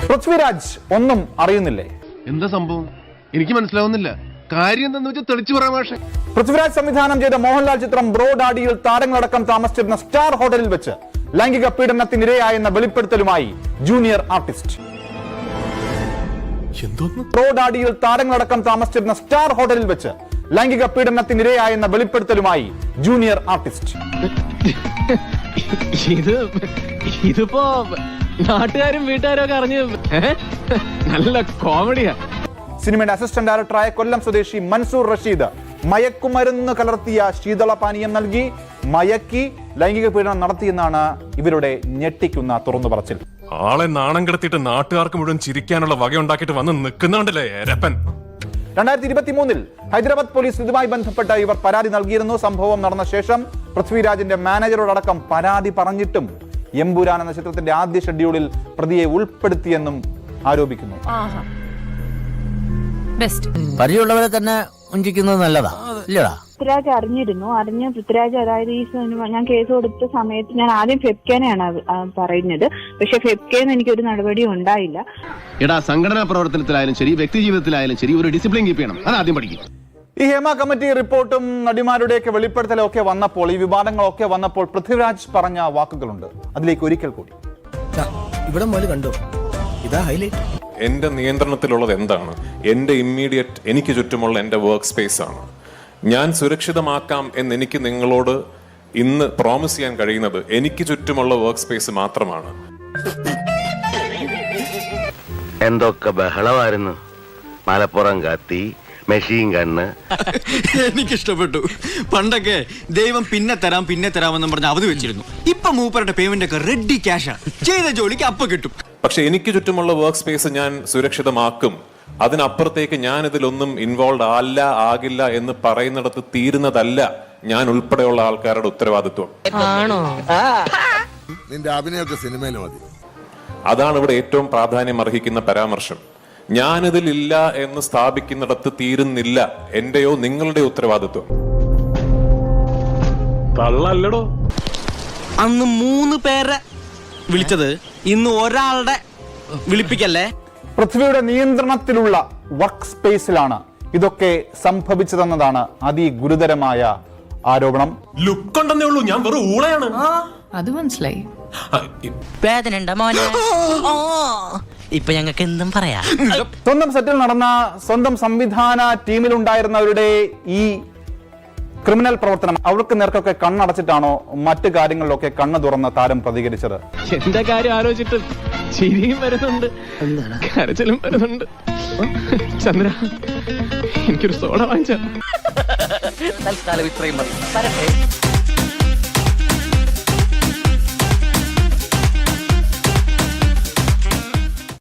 പൃഥ്വിരാജ് ഒന്നും അറിയുന്നില്ലേ? എന്താ സംഭവം എനിക്ക് മനസ്സിലാവുന്നില്ല. കാര്യം എന്താന്ന് വെച്ചാൽ തെളിച്ചു പറയാം. പക്ഷേ പൃഥ്വിരാജ് സംവിധാനം ചെയ്ത മോഹൻലാൽ ചിത്രം ബ്രോ ഡാഡിയിൽ താരങ്ങളടക്കം താമസിച്ചിരുന്ന സ്റ്റാർ ഹോട്ടലിൽ വെച്ച് ലൈംഗിക പീഡനത്തിനിരയായെന്ന വെളിപ്പെടുത്തലുമായി ജൂനിയർ ആർട്ടിസ്റ്റ്. ബ്രോ ഡാഡിയിൽ താരങ്ങളടക്കം താമസിച്ചിരുന്ന സ്റ്റാർ ഹോട്ടലിൽ വെച്ച് ലൈംഗിക പീഡനത്തിനിരയായെന്ന വെളിപ്പെടുത്തലുമായി ജൂനിയർ ആർട്ടിസ്റ്റ്. ഇതിപ്പോ നാട്ടുകാരും വീട്ടുകാരും ഒക്കെ അറിഞ്ഞ് നല്ല കോമഡിയാ. സിനിമയുടെ അസിസ്റ്റന്റ് ഡയറക്ടറായ കൊല്ലം സ്വദേശി മൻസൂർ റഷീദ് മയക്കുമരുന്ന് കലർത്തിയ ശീതളപാനീയം നൽകി മയക്കി ലൈംഗിക പീഡനം നടത്തിയെന്നാണ് ഇവരുടെ ഞെട്ടിക്കുന്ന തുറന്നു പറച്ചിൽ. ആളെ നാണം കെടുത്തിയിട്ട് നാട്ടുകാർക്ക് മുഴുവൻ ചിരിക്കാനുള്ള വകയുണ്ടാക്കിയിട്ട് വന്ന് നിൽക്കുന്നുണ്ടല്ലേ രപ്പൻ. 2023 ഹൈദരാബാദ് പോലീസ് ഇതുമായി ബന്ധപ്പെട്ട് ഇവർ പരാതി നൽകിയിരുന്നു. സംഭവം നടന്ന ശേഷം പൃഥ്വിരാജിന്റെ മാനേജറോടക്കം പരാതി പറഞ്ഞിട്ടും എമ്പുരാൻ എന്ന ചിത്രത്തിന്റെ ആദ്യ ഷെഡ്യൂളിൽ പ്രതിയെ ഉൾപ്പെടുത്തിയെന്നും ആരോപിക്കുന്നു. പരിചയമുള്ളവരെ തന്നെ വഞ്ചിക്കുന്നത് നല്ലതാ ഇല്ലടാ. പൃഥ്വിരാജ് അറിഞ്ഞ് പൃഥ്വിരാജ് അതായത് ഈ സിനിമ ഞാൻ കേസ് കൊടുത്ത സമയത്ത് ഞാൻ ആദ്യം ഫെബ്കേനെയാണ് പറയുന്നത്. പക്ഷെ ഫെബ്കേന്ന് എനിക്കൊരു നടപടിയും ഉണ്ടായില്ല. എടാ സംഘടനാ പ്രവർത്തനത്തിലായാലും ശരി വ്യക്തി ജീവിതത്തിലായാലും ശരി ഒരു ഡിസിപ്ലിൻ കീപ്പ് ചെയ്യണം. അത് ആദ്യം പഠിക്കും. ഈ ഹേമ കമ്മിറ്റി റിപ്പോർട്ടും നടിമാരുടെയൊക്കെ വെളിപ്പെടുത്തലൊക്കെ വന്നപ്പോൾ, ഈ വിവാദങ്ങളൊക്കെ വന്നപ്പോൾ പൃഥ്വിരാജ് പറഞ്ഞ വാക്കുകളുണ്ട്. അതിലേക്ക് ഒരിക്കൽ കൂടി ഇവിടെ മോല് കണ്ടോ, ഇതാ ഹൈലൈറ്റ്. എന്റെ നിയന്ത്രണത്തിലുള്ളത് എന്താണ്? എന്റെ ഇമ്മീഡിയറ്റ് എനിക്ക് ചുറ്റുമുള്ള എന്റെ വർക്ക് സ്പേസ് ആണ്. ഞാൻ സുരക്ഷിതമാക്കാം എന്ന് എനിക്ക് നിങ്ങളോട് ഇന്ന് പ്രോമിസ് ചെയ്യാൻ കഴിയുന്നത് എനിക്ക് ചുറ്റുമുള്ള വർക്ക് സ്പേസ് മാത്രമാണ്. എന്തൊക്കെ ബഹളമായിരുന്നു. മലപ്പുറം കത്തി, മെഷീൻ കണ്ണ്. എനിക്കിഷ്ടപ്പെട്ടു. പണ്ടൊക്കെ ദൈവം പിന്നെ തരാമെന്നും പറഞ്ഞ് അവധി വെച്ചിരുന്നു. ഇപ്പൊ മൂപ്പരുടെ പേയ്മെന്റ് ഒക്കെ റെഡി ക്യാഷാ. ചെയ്ത ജോലിക്ക് അപ്പൊ കിട്ടും. പക്ഷെ എനിക്ക് ചുറ്റുമുള്ള വർക്ക് സ്പേസ് ഞാൻ സുരക്ഷിതമാക്കും. അതിനപ്പുറത്തേക്ക് ഞാൻ ഇതിലൊന്നും ഇൻവോൾവ് ആകില്ല എന്ന് പറയുന്നിടത്ത് തീരുന്നതല്ല ഞാൻ ഉൾപ്പെടെയുള്ള ആൾക്കാരുടെ ഉത്തരവാദിത്വം. നിന്റെ അഭിനയൊക്കെ സിനിമയിൽ മതി. അതാണ് ഇവിടെ ഏറ്റവും പ്രാധാന്യം അർഹിക്കുന്ന പരാമർശം. ഞാനിതിൽ ഇല്ല എന്ന് സ്ഥാപിക്കുന്നിടത്ത് തീരുന്നില്ല എന്റെയോ നിങ്ങളുടെ ഉത്തരവാദിത്വം. തള്ളല്ലടോ. അന്ന് 3 പേരെ വിളിച്ചത് ഇന്ന് ഒരാളുടെ വിളിപ്പിക്കല്ലേ. പൃഥ്വിയുടെ നിയന്ത്രണത്തിലുള്ള വർക്ക് സ്പേസിലാണ് ഇതൊക്കെ സംഭവിച്ചതെന്നതാണ് അതിഗുരുതരമായ ആരോപണം. ലുക്ക് ഉണ്ടെന്നേ ഉള്ളൂ, ഞാൻ വെറും ഊളയാണ്. അത് മനസ്സിലായി. വേദന മോനെ, ഇപ്പൊ ഞങ്ങൾക്ക് എന്തും പറയാം. സ്വന്തം സെറ്റിൽ നടന്ന സ്വന്തം സംവിധാന ടീമിലുണ്ടായിരുന്നവരുടെ ഈ ക്രിമിനൽ പ്രവർത്തനം അവർക്ക് നേർക്കൊക്കെ കണ്ണടച്ചിട്ടാണോ മറ്റു കാര്യങ്ങളിലൊക്കെ കണ്ണു തുറന്ന താരം പ്രതികരിച്ചത്? എന്റെ കാര്യം ആലോചിച്ചിട്ട് ചിരിയും വരുന്നുണ്ട്, കരച്ചിലും വരുന്നുണ്ട്. ചന്ദ്ര, എനിക്കൊരു സോഡ വാങ്ങിച്ച. തൽക്കാലം ഇത്രയും മതി.